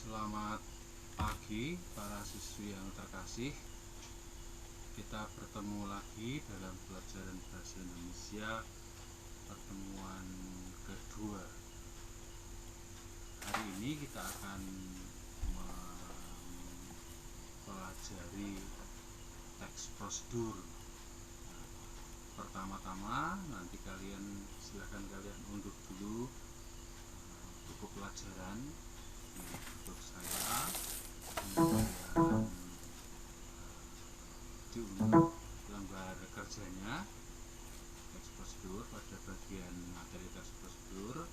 Selamat pagi para siswi yang terkasih. Kita bertemu lagi dalam pelajaran bahasa Indonesia pertemuan kedua. Hari ini kita akan mempelajari teks prosedur. Pertama-tama nanti silahkan kalian unduh dulu buku pelajaran untuk saya, kemudian diunduh lembar kerjanya teks prosedur pada bagian materi teks prosedur,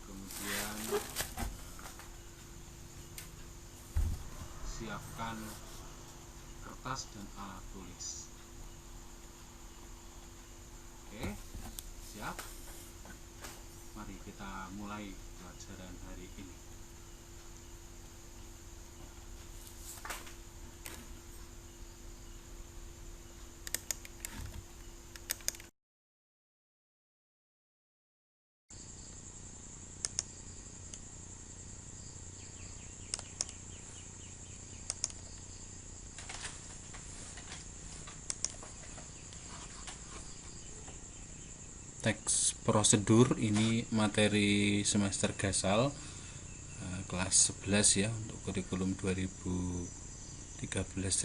kemudian siapkan kertas dan alat tulis. Oke, siap? Mari kita mulai pelajaran hari ini. Teks prosedur ini materi semester Gasal kelas 11 ya, untuk kurikulum 2013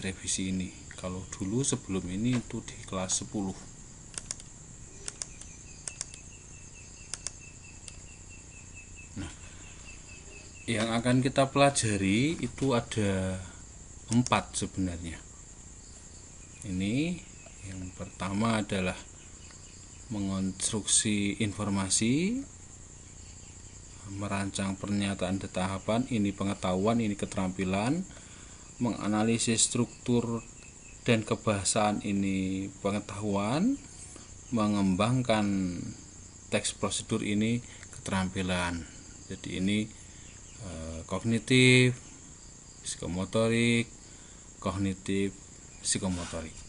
revisi ini. Kalau dulu sebelum ini itu di kelas 10. Nah, yang akan kita pelajari itu ada 4 sebenarnya. Ini yang pertama adalah mengonstruksi informasi, merancang pernyataan dan tahapan, ini pengetahuan, ini keterampilan, menganalisis struktur dan kebahasaan, ini pengetahuan, mengembangkan teks prosedur, ini keterampilan. Jadi ini kognitif, psikomotorik, kognitif, psikomotorik.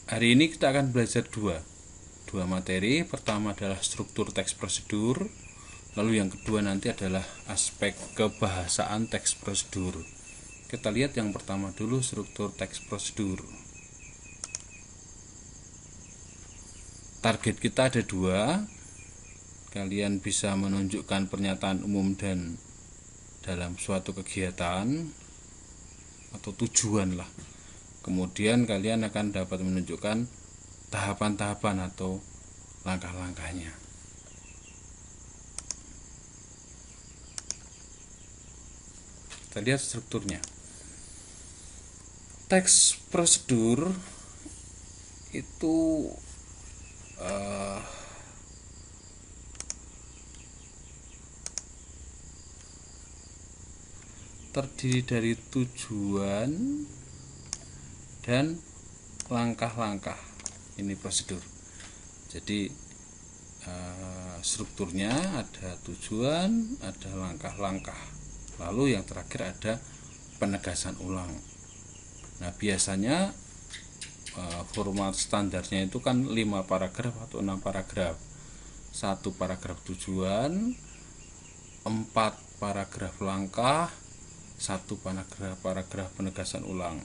Hari ini kita akan belajar dua materi. Pertama adalah struktur teks prosedur, lalu yang kedua nanti adalah aspek kebahasaan teks prosedur. Kita lihat yang pertama dulu, struktur teks prosedur. Target kita ada 2. Kalian bisa menunjukkan pernyataan umum dan dalam suatu kegiatan atau tujuan lah. Kemudian kalian akan dapat menunjukkan tahapan-tahapan atau langkah-langkahnya. Kita lihat strukturnya. Teks prosedur itu terdiri dari tujuan dan langkah-langkah. Ini prosedur. Jadi strukturnya ada tujuan, ada langkah-langkah, lalu yang terakhir ada penegasan ulang. Nah, biasanya format standarnya itu kan 5 paragraf atau 6 paragraf. 1 paragraf tujuan, 4 paragraf langkah, 1 paragraf penegasan ulang.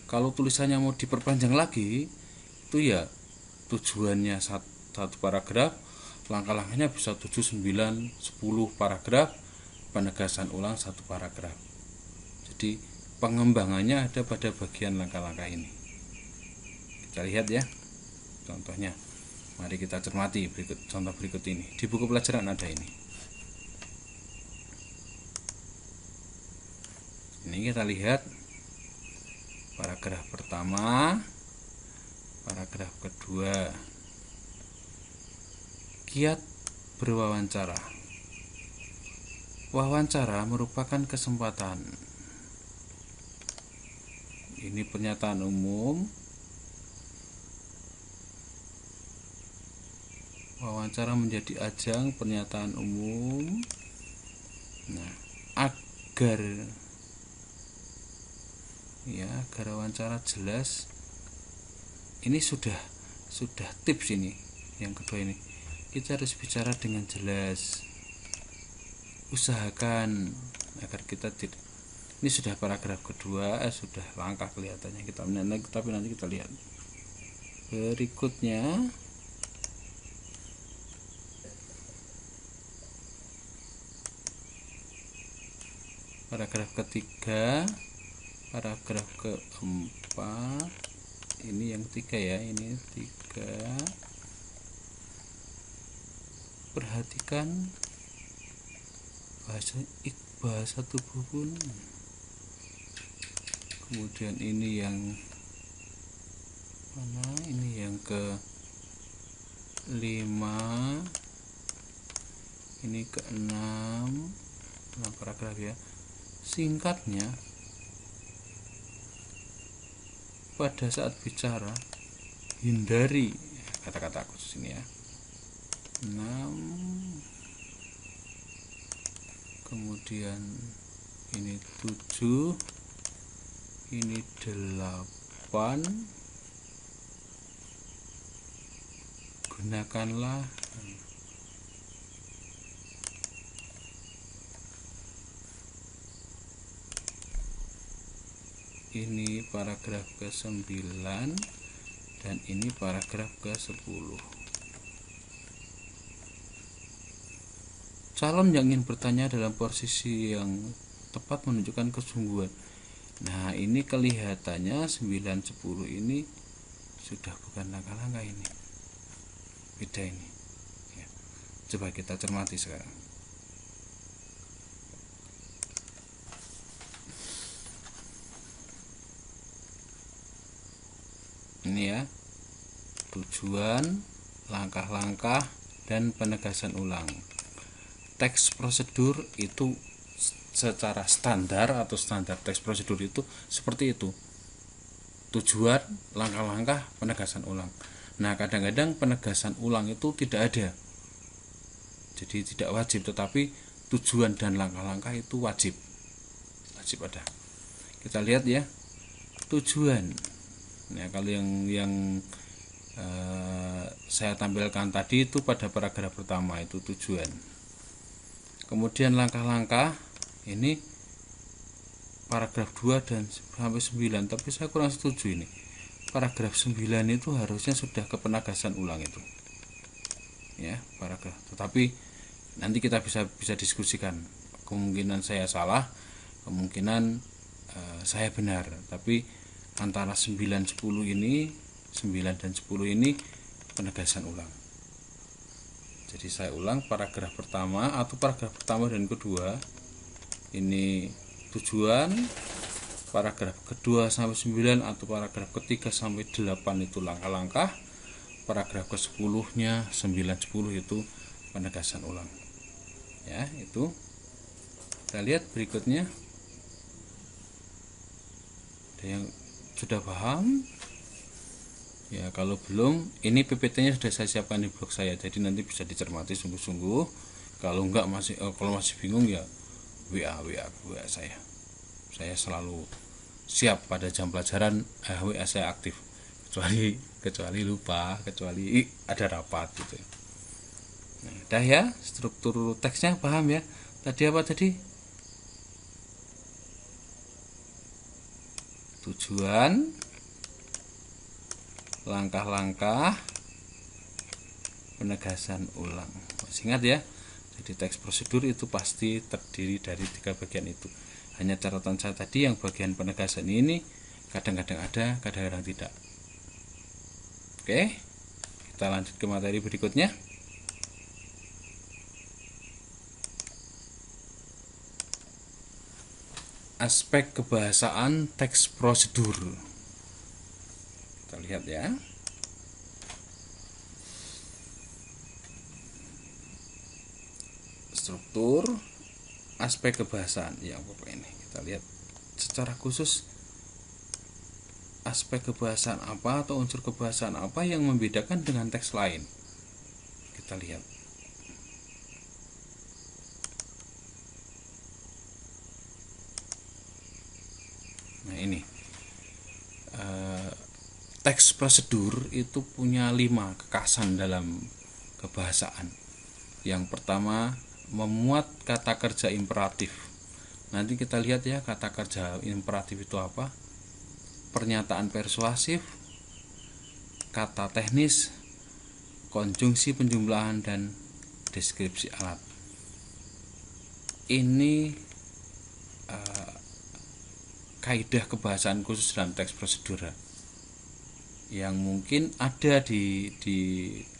Kalau tulisannya mau diperpanjang lagi, itu ya tujuannya 1 paragraf, langkah-langkahnya bisa 7, 9, 10 paragraf, penegasan ulang 1 paragraf. Jadi pengembangannya ada pada bagian langkah-langkah ini. Kita lihat ya contohnya. Mari kita cermati contoh berikut ini. Di buku pelajaran ada ini. Ini kita lihat paragraf pertama, paragraf kedua. Kiat berwawancara. Wawancara merupakan kesempatan. Ini pernyataan umum. Wawancara menjadi ajang pernyataan umum. Nah, agar ya, agar wawancara jelas. Ini sudah tips ini. Yang kedua ini, kita harus bicara dengan jelas. Usahakan agar kita tidak. Ini sudah paragraf kedua, sudah langkah kelihatannya kita menandakan, tapi nanti kita lihat berikutnya. Paragraf ketiga, paragraf keempat, ini yang tiga ya, ini tiga. Perhatikan bahasa tubuh pun. Kemudian ini yang mana? Ini yang ke-5, ini ke-6, 6 paragraf ya. Singkatnya, pada saat bicara hindari kata-kata khusus ini ya. 6, kemudian ini 7, ini 8. Gunakanlah ini paragraf ke-9 dan ini paragraf ke-10. Calon yang ingin bertanya dalam posisi yang tepat menunjukkan kesungguhan. Nah, ini kelihatannya 9, 10 ini sudah bukan langkah-langkah, ini beda ini ya. Coba kita cermati sekarang. Ini ya, tujuan, langkah-langkah, dan penegasan ulang. Teks prosedur itu secara standar atau standar teks prosedur itu seperti itu. Tujuan, langkah-langkah, penegasan ulang. Nah, kadang-kadang penegasan ulang itu tidak ada. Jadi tidak wajib, tetapi tujuan dan langkah-langkah itu wajib. Wajib ada. Kita lihat ya. Tujuan. Nah, kalau yang saya tampilkan tadi itu pada paragraf pertama itu tujuan. Kemudian langkah-langkah ini paragraf 2 dan sampai 9, tapi saya kurang setuju ini. Paragraf 9 itu harusnya sudah ke penegasan ulang itu. Ya, paragraf. Tetapi nanti kita bisa diskusikan. Kemungkinan saya salah, kemungkinan saya benar, tapi antara 9 10 ini, 9 dan 10 ini penegasan ulang. Jadi saya ulang, paragraf pertama atau paragraf pertama dan kedua ini tujuan, paragraf kedua sampai 9 atau paragraf ketiga sampai 8 itu langkah-langkah, paragraf ke-10-nya 9 10 itu penegasan ulang. Ya, itu. Kita lihat berikutnya. Ada yang sudah paham? Ya, kalau belum, ini PPT-nya sudah saya siapkan di blog saya, jadi nanti bisa dicermati sungguh-sungguh. Kalau enggak kalau masih bingung ya WA saya. Saya selalu siap pada jam pelajaran, WA saya aktif. Kecuali lupa, kecuali ada rapat gitu. Nah, dah ya, struktur teksnya paham ya. Tadi apa tadi? Tujuan, langkah-langkah, penegasan ulang. Masih ingat ya? Jadi teks prosedur itu pasti terdiri dari 3 bagian itu. Hanya catatan saya tadi yang bagian penegasan ini kadang-kadang ada, kadang-kadang tidak. Oke, kita lanjut ke materi berikutnya. Aspek kebahasaan teks prosedur. Kita lihat ya. Struktur, aspek kebahasaan yang pokok ini. Kita lihat secara khusus aspek kebahasaan apa atau unsur kebahasaan apa yang membedakan dengan teks lain. Kita lihat. Nah, ini teks prosedur itu punya 5 kekasan dalam kebahasaan. Yang pertama, memuat kata kerja imperatif. Nanti kita lihat ya, kata kerja imperatif itu apa? Pernyataan persuasif, kata teknis, konjungsi penjumlahan, dan deskripsi alat. Ini kaidah kebahasaan khusus dalam teks prosedur yang mungkin ada di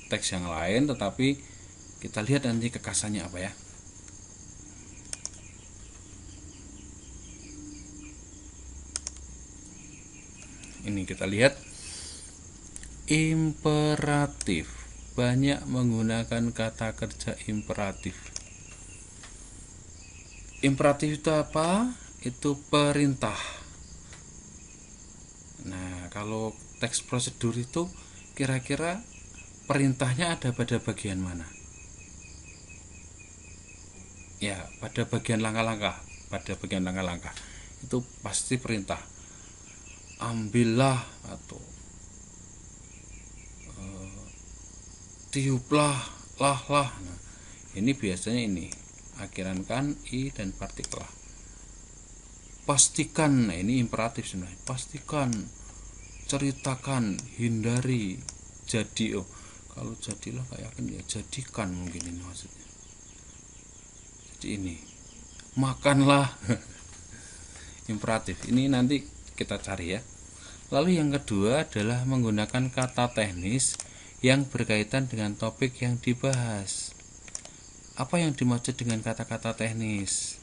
teks yang lain, tetapi kita lihat nanti kekasannya apa ya. Ini kita lihat imperatif, banyak menggunakan kata kerja imperatif. Imperatif itu apa? Itu perintah. Nah, kalau teks prosedur itu kira-kira perintahnya ada pada bagian mana? Ya, pada bagian langkah-langkah. Pada bagian langkah-langkah itu pasti perintah. Ambillah atau tiuplah, lah. Nah, ini biasanya ini akhiran kan i dan partikel lah. Pastikan, nah ini imperatif sebenarnya. Pastikan, ceritakan, hindari, jadi. Kalau jadilah kayak yakin ya jadikan, mungkin ini maksudnya. Jadi ini makanlah. Imperatif ini nanti kita cari ya. Lalu yang kedua adalah menggunakan kata teknis yang berkaitan dengan topik yang dibahas. Apa yang dimaksud dengan kata-kata teknis?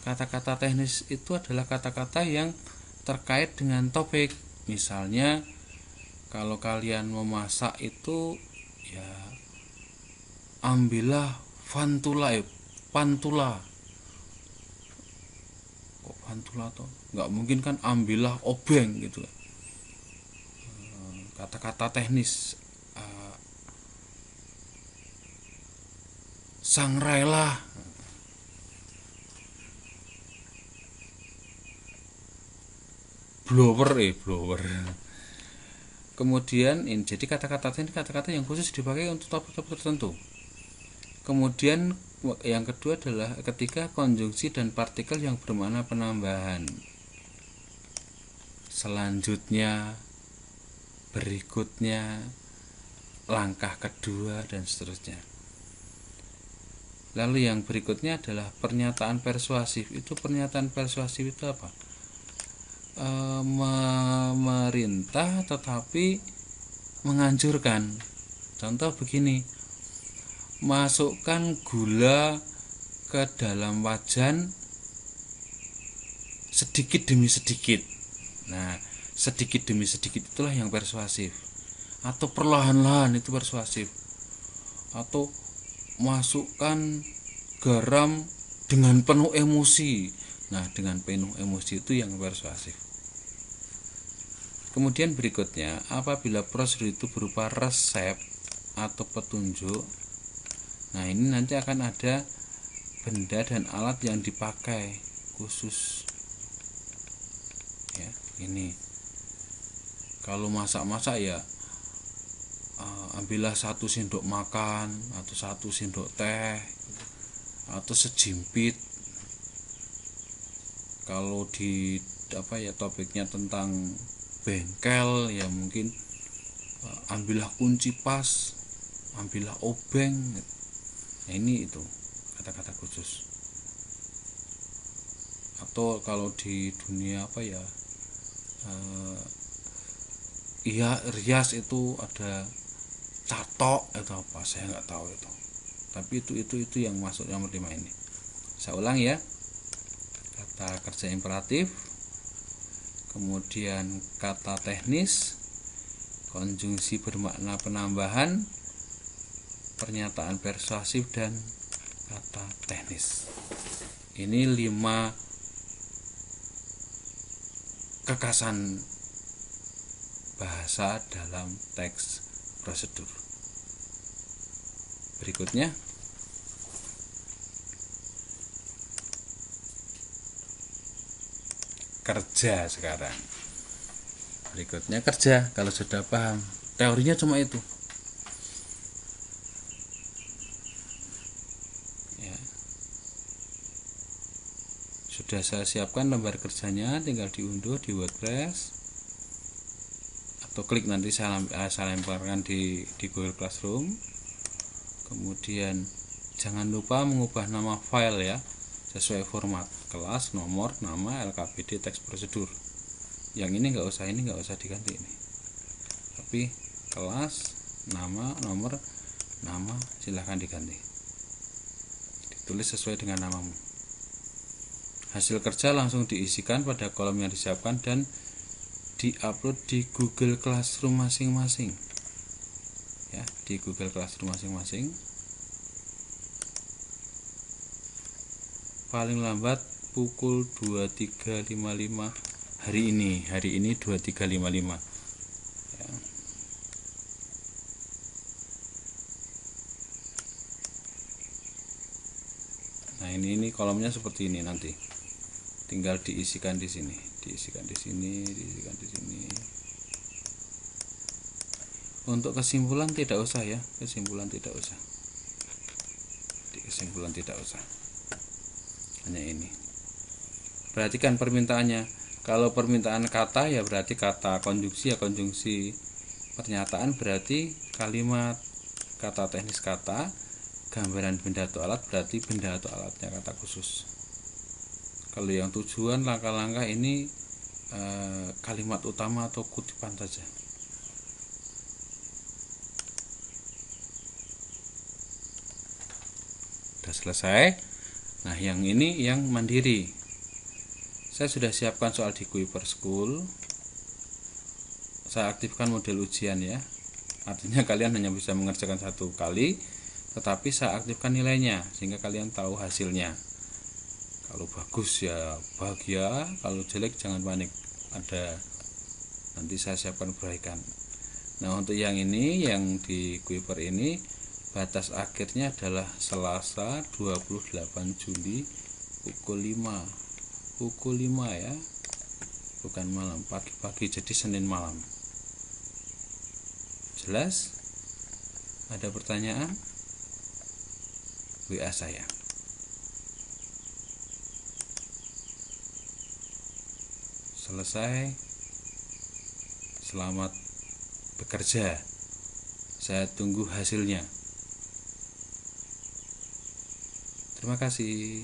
Kata-kata teknis itu adalah kata-kata yang terkait dengan topik. Misalnya kalau kalian memasak itu ya ambillah pantula. Kok pantula toh? Nggak mungkin kan ambillah obeng gitu. Kata-kata teknis, sangrailah, blower. Kemudian ini jadi kata-kata ini kata-kata yang khusus dipakai untuk topik-topik tertentu. Kemudian yang kedua adalah ketika konjungsi dan partikel yang bermakna penambahan. Selanjutnya, berikutnya, langkah kedua, dan seterusnya. Lalu yang berikutnya adalah pernyataan persuasif. Itu pernyataan persuasif itu apa? Memerintah tetapi menganjurkan. Contoh begini, masukkan gula ke dalam wajan sedikit demi sedikit. Nah, sedikit demi sedikit itulah yang persuasif. Atau perlahan-lahan itu persuasif. Atau masukkan garam dengan penuh emosi. Nah, dengan penuh emosi itu yang persuasif. Kemudian berikutnya, apabila prosedur itu berupa resep atau petunjuk, nah ini nanti akan ada benda dan alat yang dipakai khusus. Ya, ini kalau masak-masak ya ambillah 1 sendok makan atau 1 sendok teh atau sejimpit. Kalau di topiknya tentang bengkel ya mungkin ambillah kunci pas, ambillah obeng. Nah, ini itu kata-kata khusus. Atau kalau di dunia rias itu ada catok atau apa, saya nggak tahu itu. Tapi itu yang masuk nomor 5 ini. Saya ulang ya. Kata kerja imperatif, kemudian kata teknis, konjungsi bermakna penambahan, pernyataan persuasif, dan kata teknis. Ini 5 kekasan bahasa dalam teks prosedur. Berikutnya, kerja sekarang. Berikutnya kerja. Kalau sudah paham, teorinya cuma itu ya. Sudah saya siapkan lembar kerjanya, tinggal diunduh di WordPress atau klik, nanti saya lemparkan di Google Classroom. Kemudian jangan lupa mengubah nama file ya, sesuai format kelas, nomor, nama, LKPD, teks prosedur. Yang ini nggak usah diganti ini, tapi kelas, nama, nomor, nama silahkan diganti, ditulis sesuai dengan namamu. Hasil kerja langsung diisikan pada kolom yang disiapkan dan diupload di Google Classroom masing-masing ya, di Google Classroom masing-masing. Paling lambat pukul 23.55 hari ini 23.55 ya. Nah ini kolomnya seperti ini, nanti tinggal diisikan di sini, diisikan di sini. Untuk kesimpulan tidak usah ya, kesimpulan tidak usah, hanya ini. Perhatikan permintaannya. Kalau permintaan kata ya berarti kata, konjungsi ya konjungsi, pernyataan berarti kalimat, kata teknis kata, gambaran benda atau alat berarti benda atau alatnya, kata khusus. Kalau yang tujuan, langkah-langkah ini kalimat utama atau kutipan saja. Sudah selesai. Nah yang ini yang mandiri. Saya sudah siapkan soal di Kuiper School. Saya aktifkan model ujian ya. Artinya kalian hanya bisa mengerjakan satu kali, tetapi saya aktifkan nilainya sehingga kalian tahu hasilnya. Kalau bagus ya bahagia, kalau jelek jangan panik. Ada nanti saya siapkan perbaikan. Nah untuk yang ini, yang di Kuiper ini, batas akhirnya adalah Selasa 28 Juli pukul 5 ya, bukan malam, pagi-pagi, jadi Senin malam. Jelas? Ada pertanyaan? WA saya. Selesai. Selamat bekerja. Saya tunggu hasilnya. Terima kasih.